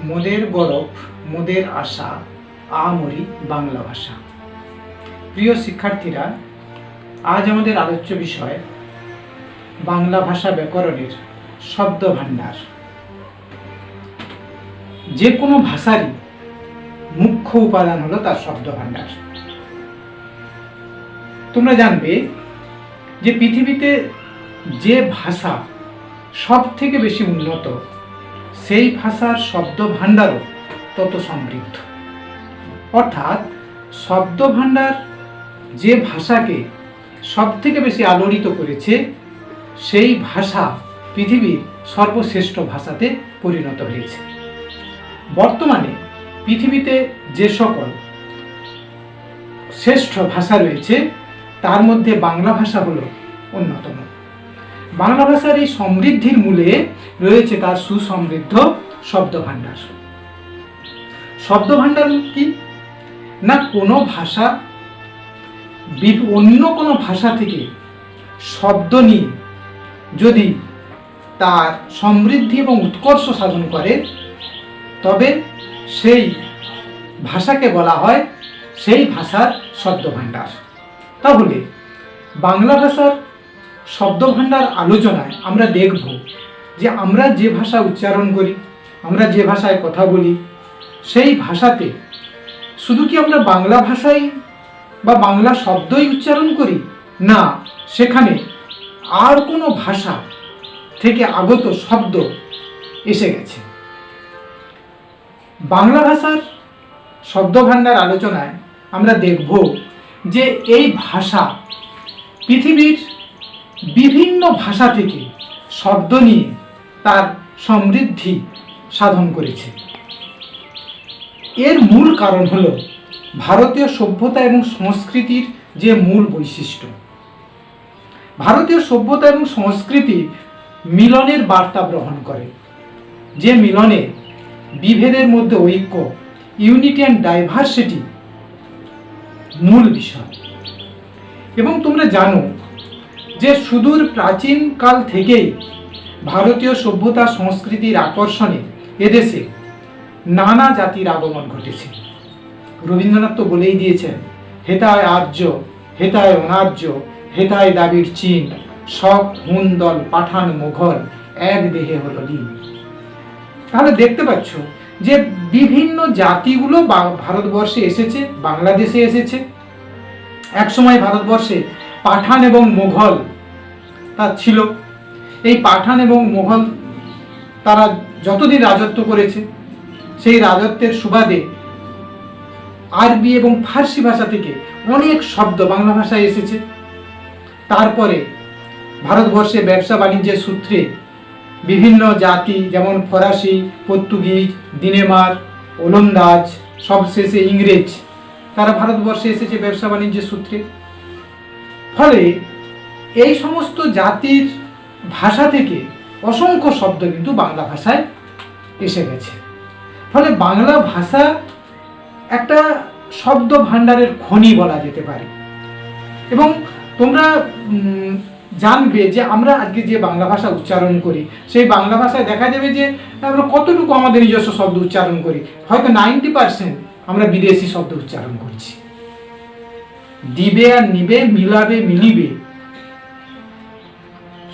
মোদের গৌরব, মোদের আশা, আমরি বাংলা ভাষা। প্রিয় শিক্ষার্থীরা, আজ আমাদের আলোচ্য বিষয় বাংলা ভাষা ব্যাকরণের শব্দ ভাণ্ডার। যে কোনো ভাষারই মুখ্য উপাদান হলো তার শব্দ ভাণ্ডার। তোমরা জানবে যে পৃথিবীতে যে ভাষা সব থেকে বেশি উন্নত, সেই ভাষার শব্দ ভাণ্ডারও তত সমৃদ্ধ। অর্থাৎ শব্দ ভাণ্ডার যে ভাষাকে সব থেকে বেশি আলোড়িত করেছে, সেই ভাষা পৃথিবীর সর্বশ্রেষ্ঠ ভাষাতে পরিণত হয়েছে। বর্তমানে পৃথিবীতে যে সকল শ্রেষ্ঠ ভাষা রয়েছে, তার মধ্যে বাংলা ভাষা হলো অন্যতম। বাংলা ভাষার এই সমৃদ্ধির মূলে রয়েছে তার সুসমৃদ্ধ শব্দ ভাণ্ডার। শব্দ ভাণ্ডার কি না, কোনো ভাষা অন্য কোনো ভাষা থেকে শব্দ নিয়ে যদি তার সমৃদ্ধি এবং উৎকর্ষ সাধন করে, তবে সেই ভাষাকে বলা হয় সেই ভাষার শব্দ ভাণ্ডার। তাহলে বাংলা ভাষার শব্দ ভাণ্ডার আলোচনায় আমরা দেখব যে আমরা যে ভাষা উচ্চারণ করি, আমরা যে ভাষায় কথা বলি, সেই ভাষাতে শুধু কি আমরা বাংলা ভাষাই বা বাংলা শব্দই উচ্চারণ করি, না, সেখানে আর কোনো ভাষা থেকে আগত শব্দ এসে গেছে। বাংলা ভাষার শব্দ ভাণ্ডার আলোচনায় আমরা দেখব যে এই ভাষা পৃথিবীর বিভিন্ন ভাষা থেকে শব্দ নিয়ে তার সমৃদ্ধি সাধন করেছে। এর মূল কারণ হল ভারতীয় সভ্যতা এবং সংস্কৃতির যে মূল বৈশিষ্ট্য। ভারতীয় সভ্যতা এবং সংস্কৃতি মিলনের বার্তা গ্রহণ করে, যে মিলনে বিভেদের মধ্যে ঐক্য, ইউনিটি অ্যান্ড ডাইভার্সিটি মূল বিষয়। এবং তোমরা জানো যে সুদূর প্রাচীন কাল থেকেই ভারতীয় সভ্যতা সংস্কৃতির আকর্ষণে এদেশে নানা জাতির আগমন ঘটেছে। রবীন্দ্রনাথ তো বলেই দিয়েছেন, হেতায় আর্য, হেতায় অনার্য, হেতায় দ্রাবিড় চীন, সব হুন দল পাঠান মোঘল, এক দেহে হলো লীন। তাহলে দেখতে পাচ্ছ যে বিভিন্ন জাতিগুলো ভারতবর্ষে এসেছে, বাংলাদেশে এসেছে। একসময় ভারতবর্ষে পাঠান এবং মোঘল তা ছিল। এই পাঠান এবং মোঘল তারা যতদিন রাজত্ব করেছে, সেই রাজত্বের সুবাদে আরবি এবং ফার্সি ভাষা থেকে অনেক শব্দ বাংলা ভাষায় এসেছে। তারপরে ভারতবর্ষে ব্যবসা বাণিজ্যের সূত্রে বিভিন্ন জাতি, যেমন ফরাসি, পর্তুগিজ, দিনেমার, ওলন্দাজ, সবশেষে ইংরেজ, তারা ভারতবর্ষে এসেছে ব্যবসা বাণিজ্যের সূত্রে। ফলে এই সমস্ত জাতির ভাষা থেকে অসংখ্য শব্দ কিন্তু বাংলা ভাষায় এসে গেছে। ফলে বাংলা ভাষা একটা শব্দ ভাণ্ডারের খনি বলা যেতে পারে। এবং তোমরা জানবে যে আমরা আজকে যে বাংলা ভাষা উচ্চারণ করি, সেই বাংলা ভাষায় দেখা যাবে যে আমরা কতটুকু আমাদের নিজস্ব শব্দ উচ্চারণ করি। হয়তো 90% আমরা বিদেশি শব্দ উচ্চারণ করছি। দিবে আর নিবে, মিলাবে মিলিবে,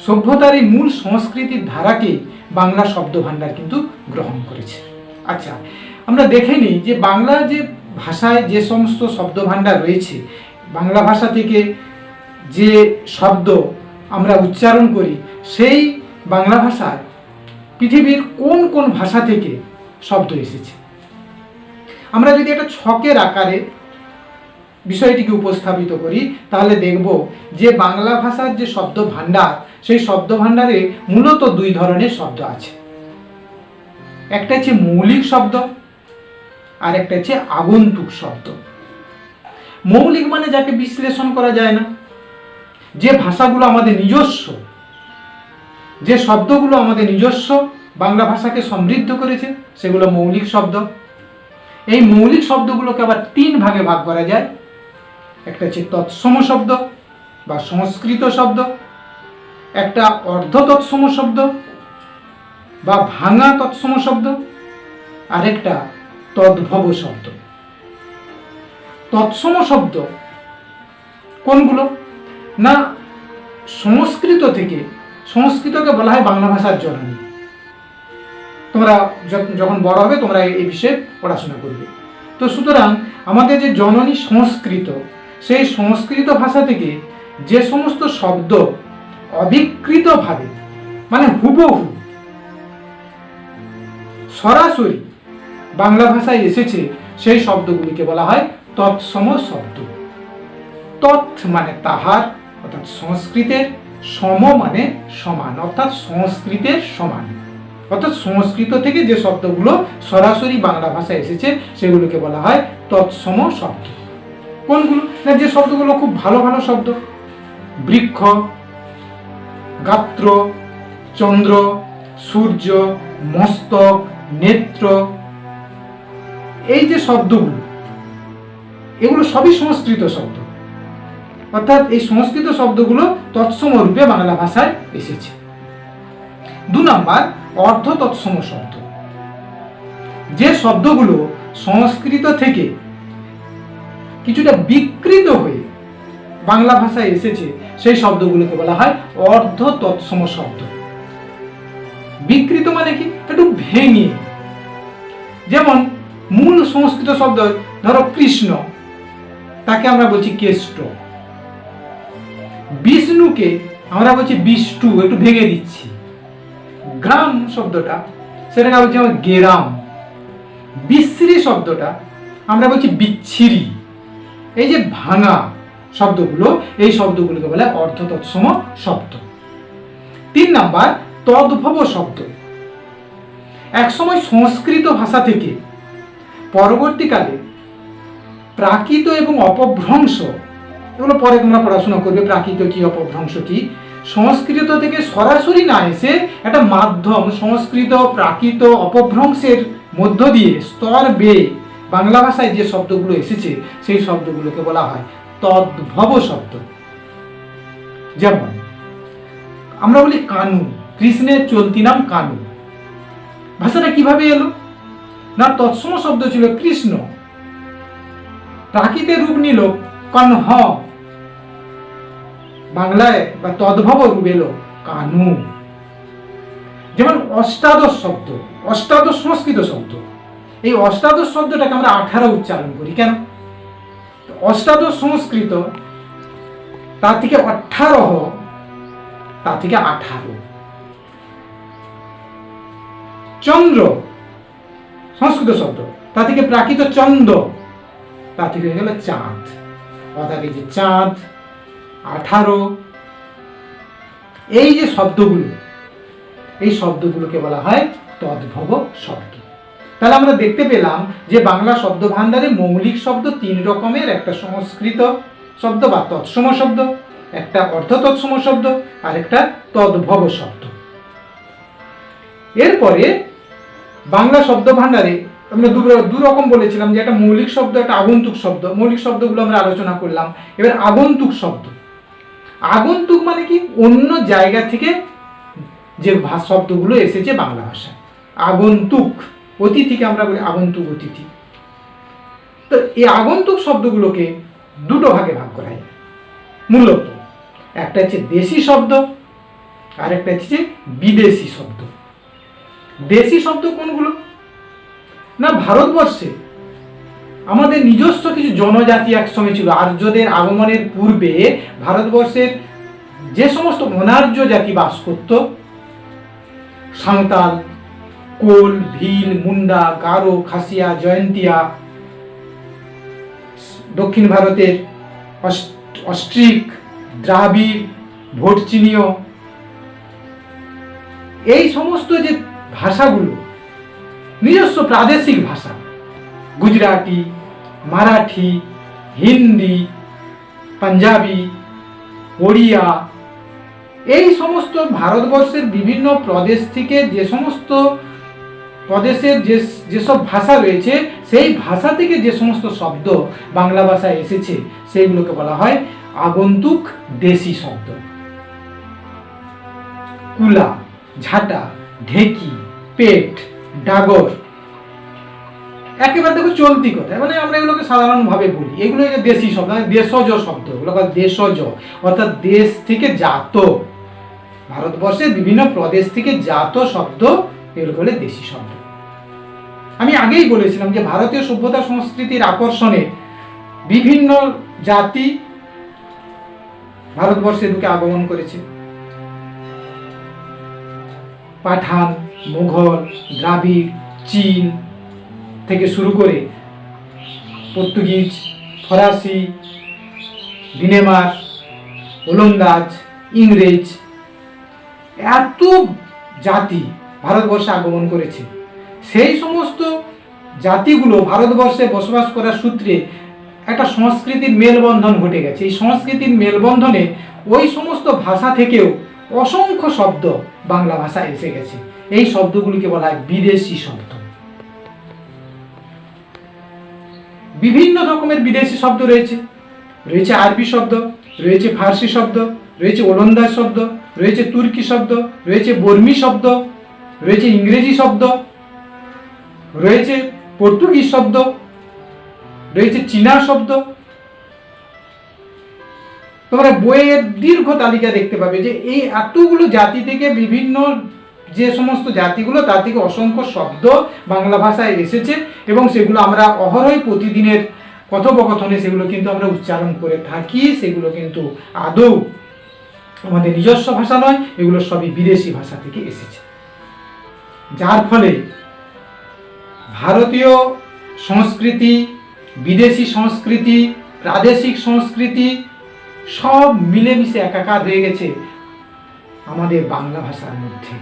সভ্যতার এই মূল সংস্কৃতির ধারাকে বাংলা শব্দ ভাণ্ডার কিন্তু গ্রহণ করেছে। আচ্ছা, আমরা দেখে নিই যে বাংলা যে ভাষায় যে সমস্ত শব্দ ভাণ্ডার রয়েছে, বাংলা ভাষা থেকে যে শব্দ আমরা উচ্চারণ করি, সেই বাংলা ভাষায় পৃথিবীর কোন কোন ভাষা থেকে শব্দ এসেছে। আমরা যদি একটা ছকের আকারে বিষয়টিকে উপস্থাপিত করি, তাহলে দেখব যে বাংলা ভাষার যে শব্দ ভাণ্ডার, সেই শব্দ ভাণ্ডারে মূলত দুই ধরনের শব্দ আছে। একটা হচ্ছে মৌলিক শব্দ, আর একটা হচ্ছে আগন্তুক শব্দ। মৌলিক মানে যাকে বিশ্লেষণ করা যায় না, যে ভাষাগুলো আমাদের নিজস্ব, যে শব্দগুলো আমাদের নিজস্ব বাংলা ভাষাকে সমৃদ্ধ করেছে, সেগুলো মৌলিক শব্দ। এই মৌলিক শব্দগুলোকে আবার তিন ভাগে ভাগ করা যায়। একটা হচ্ছে তৎসম শব্দ বা সংস্কৃত শব্দ, একটা অর্ধ তৎসম শব্দ বা ভাঙা তৎসম শব্দ, আরেকটা তদ্ভব শব্দ। তৎসম শব্দ কোনগুলো? না সংস্কৃত থেকে, সংস্কৃতকে বলা হয় বাংলা ভাষার জননী। তোমরা যখন বড় হবে তোমরা এই বিষয়ে পড়াশোনা করবে। তো সুতরাং আমাদের যে জননী সংস্কৃত, সেই সংস্কৃত ভাষা থেকে যে সমস্ত শব্দ অবিকৃতভাবে মানে হুবহু সরাসরি বাংলা ভাষায় এসেছে, সেই শব্দগুলিকে বলা হয় তৎসম শব্দ। তৎ মানে তাহার অর্থাৎ সংস্কৃতের, সম মানে সমান অর্থাৎ সংস্কৃতের সমান, অর্থাৎ সংস্কৃত থেকে যে শব্দগুলো সরাসরি বাংলা ভাষায় এসেছে সেগুলোকে বলা হয় তৎসম শব্দ। কোনগুলো? না যে শব্দগুলো খুব ভালো ভালো শব্দ, বৃক্ষ, গাত্র, চন্দ্র, সূর্য, মস্তক, নেত্র, এই যে শব্দগুলো, এগুলো সবই সংস্কৃত শব্দ, অর্থাৎ এই সংস্কৃত শব্দগুলো তৎসম রূপে বাংলা ভাষায় এসেছে। 2 নাম্বার অর্ধ তৎসম শব্দ। যে শব্দগুলো সংস্কৃত থেকে কিছুটা বিকৃত হয়ে বাংলা ভাষায় এসেছে সেই শব্দগুলোকে বলা হয় অর্ধ তৎসম শব্দ। বিকৃত মানে কি? একটু ভেঙে, যেমন মূল সংস্কৃত শব্দ ধরো কৃষ্ণ, তাকে আমরা বলছি কেষ্ট। বিষ্ণুকে আমরা বলছি বিষ্টু, একটু ভেঙে দিচ্ছি। গ্রাম শব্দটা সেটাকে বলছি আমরা গেরাম। বিশ্রী শব্দটা আমরা বলছি বিচ্ছিরি। এই যে ভাঙা শব্দগুলো, এই শব্দগুলোকে বলে অর্ধ তৎসম শব্দ। 3 নাম্বার তদ্ভব শব্দ। একসময় সংস্কৃত ভাষা থেকে পরবর্তীকালে প্রাকৃত এবং অপভ্রংশ, এগুলো পরে তোমরা পড়াশোনা করবে, প্রাকৃত কি অপভ্রংশ কি, সংস্কৃত থেকে সরাসরি না এসে একটা মাধ্যম সংস্কৃত প্রাকৃত অপভ্রংশের মধ্য দিয়ে স্তর বেয়ে বাংলা ভাষায় যে শব্দগুলো এসেছে সেই শব্দগুলোকে বলা হয় তদ্ভব শব্দ। যেমন আমরা বলি কানু, কৃষ্ণের চলতি নাম কানু। ভাষাটা কিভাবে এলো? না তৎসম শব্দ ছিল কৃষ্ণ, প্রাকৃতের রূপ নিল কণ্হ, বাংলায় বা তদ্ভব রূপ এলো কানু। যেমন অষ্টাদশ শব্দ, অষ্টাদশ সংস্কৃত শব্দ। এই অষ্টাদশ শব্দটাকে আমরা 18 উচ্চারণ করি কেন? অষ্টাদশ সংস্কৃত, তার থেকে 18, তার থেকে 18। চন্দ্র সংস্কৃত শব্দ, তা থেকে প্রাকৃত চন্দ্র, তা থেকে হয়ে গেল চাঁদ, অর্থাৎ এই যে চাঁদ 18। এই যে শব্দগুলো, এই শব্দগুলোকে বলা হয় তদ্ভব শব্দ। তাহলে আমরা দেখতে পেলাম যে বাংলা শব্দ ভান্ডারে মৌলিক শব্দ 3 রকমের, একটা সংস্কৃত শব্দ বা তৎসম শব্দ, একটা অর্ধ তৎসম শব্দ, আর একটা তদ্ভব শব্দ। এরপরে বাংলা শব্দ ভান্ডারে আমরা 2 রকম বলেছিলাম, যে একটা মৌলিক শব্দ, একটা আগন্তুক শব্দ। মৌলিক শব্দগুলো আমরা আলোচনা করলাম। এবার আগন্তুক শব্দ। আগন্তুক মানে কি? অন্য জায়গা থেকে যে শব্দগুলো এসেছে বাংলা ভাষায়, আগন্তুক। অতিথিকে আমরা বলি আগন্তুক অতিথি। তো এই আগন্তুক শব্দগুলোকে 2 ভাগে ভাগ করা যায় মূলত। একটা হচ্ছে দেশি শব্দ, আর একটা হচ্ছে বিদেশি শব্দ। দেশি শব্দ কোনগুলো? না ভারতবর্ষে আমাদের নিজস্ব কিছু জনজাতি একসঙ্গে ছিল। আর্যদের আগমনের পূর্বে ভারতবর্ষের যে সমস্ত অনার্য জাতি বাস করত, সাঁওতাল, কোল, ভিল, মুন্ডা, গারো, খাসিয়া, জয়ন্তিয়া, দক্ষিণ ভারতের অস্ট্রিক, দ্রাবিড়, ভোটচিনীয়, এই সমস্ত যে ভাষাগুলো নিজস্ব প্রাদেশিক ভাষা, গুজরাটি, মারাঠি, হিন্দি, পাঞ্জাবি, ওড়িয়া, এই সমস্ত ভারতবর্ষের বিভিন্ন প্রদেশ থেকে যে সমস্ত প্রদেশের যেসব ভাষা রয়েছে, সেই ভাষা থেকে যে সমস্ত শব্দ বাংলা ভাষায় এসেছে সেইগুলোকে বলা হয় আগন্তুক দেশি শব্দ। কুলা, ঝাঁটা, ঢেকি, পেট, ডাগর, একেবারে দেখো চলতি কথা, মানে আমরা এগুলোকে সাধারণভাবে বলি, এগুলো যে দেশি শব্দ, দেশজ শব্দ, এগুলো দেশজ অর্থাৎ দেশ থেকে জাত, ভারতবর্ষের বিভিন্ন প্রদেশ থেকে জাত শব্দ, এগুলো বলে দেশি শব্দ। আমি আগেই বলেছিলাম যে ভারতীয় সভ্যতা সংস্কৃতির আকর্ষণে বিভিন্ন জাতি ভারতবর্ষে ঢুকে আগমন করেছে। পাঠান, মুঘল, দ্রাবিড়, চীন থেকে শুরু করে পর্তুগিজ, ফরাসি, ডেনমার্ক, ওলন্দাজ, ইংরেজ, এত জাতি ভারতবর্ষে আগমন করেছে। সেই সমস্ত জাতিগুলো ভারতবর্ষে বসবাস করার সূত্রে একটা সংস্কৃতির মেলবন্ধন ঘটে গেছে। এই সংস্কৃতির মেলবন্ধনে ওই সমস্ত ভাষা থেকেও অসংখ্য শব্দ বাংলা ভাষায় এসে গেছে। এই শব্দগুলিকে বলা হয় বিদেশি শব্দ। বিভিন্ন রকমের বিদেশি শব্দ রয়েছে, রয়েছে আরবি শব্দ, রয়েছে ফার্সি শব্দ, রয়েছে ওলন্দাজ শব্দ, রয়েছে তুর্কি শব্দ, রয়েছে বর্মী শব্দ, রয়েছে ইংরেজি শব্দ, রয়েছে পর্তুগিজ শব্দ, রয়েছে চীনা শব্দ। তোমরা বইয়ের দীর্ঘ তালিকা দেখতে পাবে যে এই এতগুলো জাতি থেকে বিভিন্ন যে সমস্ত জাতিগুলো তার থেকে অসংখ্য শব্দ বাংলা ভাষায় এসেছে এবং সেগুলো আমরা অহরই প্রতিদিনের কথোপকথনে সেগুলো কিন্তু আমরা উচ্চারণ করে থাকি। সেগুলো কিন্তু আদৌ আমাদের নিজস্ব ভাষা নয়, এগুলো সবই বিদেশি ভাষা থেকে এসেছে। যার ফলে ভারতীয় সংস্কৃতি, বিদেশি সংস্কৃতি, প্রাদেশিক সংস্কৃতি সব মিলেমিশে একাকার হয়ে গেছে আমাদের বাংলা ভাষার মধ্যে।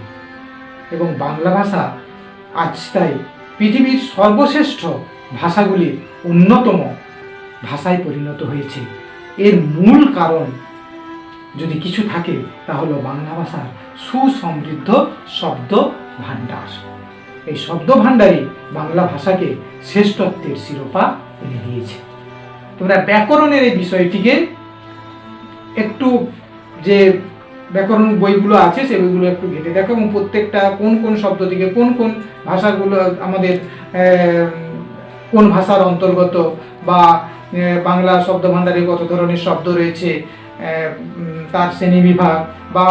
এবং বাংলা ভাষা আজ তাই পৃথিবীর সর্বশ্রেষ্ঠ ভাষাগুলির অন্যতম ভাষায় পরিণত হয়েছে। এর মূল কারণ যদি কিছু থাকে তা হলো বাংলা ভাষার সুসমৃদ্ধ শব্দ ভাণ্ডার। এই শব্দ ভাণ্ডারই বাংলা ভাষাকে শ্রেষ্ঠত্বের শিরোপা এনে দিয়েছে। তোমরা ব্যাকরণের এই বিষয়টিকে একটু, যে ব্যাকরণ বইগুলো আছে সেই বইগুলো একটু ঘেটে দেখো এবং প্রত্যেকটা কোন কোন শব্দ থেকে কোন কোন ভাষাগুলো আমাদের কোন ভাষার অন্তর্গত, বা বাংলা শব্দ ভাণ্ডারে কত ধরনের শব্দ রয়েছে, তার শ্রেণীবিভাগ, বা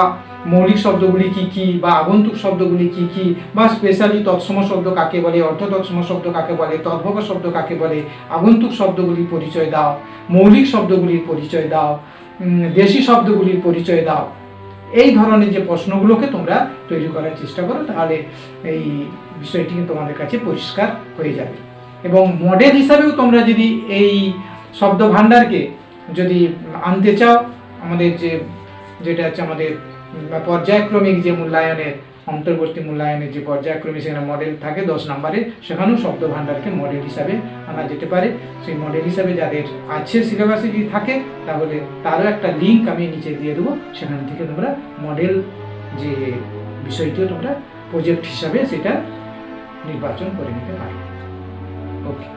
মৌলিক শব্দগুলি কি কি, বা আগন্তুক শব্দগুলি কি কি, বা স্পেশালি তৎসম শব্দ কাকে বলে, অর্থ তৎসম শব্দ কাকে বলে, তদ্ভব শব্দ কাকে বলে, আগন্তুক শব্দগুলির পরিচয় দাও, মৌলিক শব্দগুলির পরিচয় দাও, দেশি শব্দগুলির পরিচয় দাও। এই ধরনের যে প্রশ্নগুলোকে তোমরা তৈরি করার চেষ্টা করো, তাহলে এই বিষয়টি তোমাদের কাছে পরিষ্কার হয়ে যাবে। এবং মডেল হিসাবেও তোমরা যদি এই শব্দ ভাণ্ডারকে যদি আনতে চাও, আমাদের যেটা হচ্ছে আমাদের পর্যায়ক্রমিক যে মূল্যায়নের, অন্তর্বর্তী মূল্যায়নের যে পর্যায়ক্রমিক সেখানে মডেল থাকে 10 নম্বরে, সেখানেও শব্দ ভাণ্ডারকে মডেল হিসাবে আনা যেতে পারে। সেই মডেল হিসাবে যাদের আছে সিলেবাসে যদি থাকে তাহলে তারও একটা লিঙ্ক আমি নিচে দিয়ে দেবো, সেখান থেকে তোমরা মডেল যে বিষয়টিও তোমরা প্রজেক্ট হিসাবে সেটা নির্বাচন করে নিতে পারো। ওকে।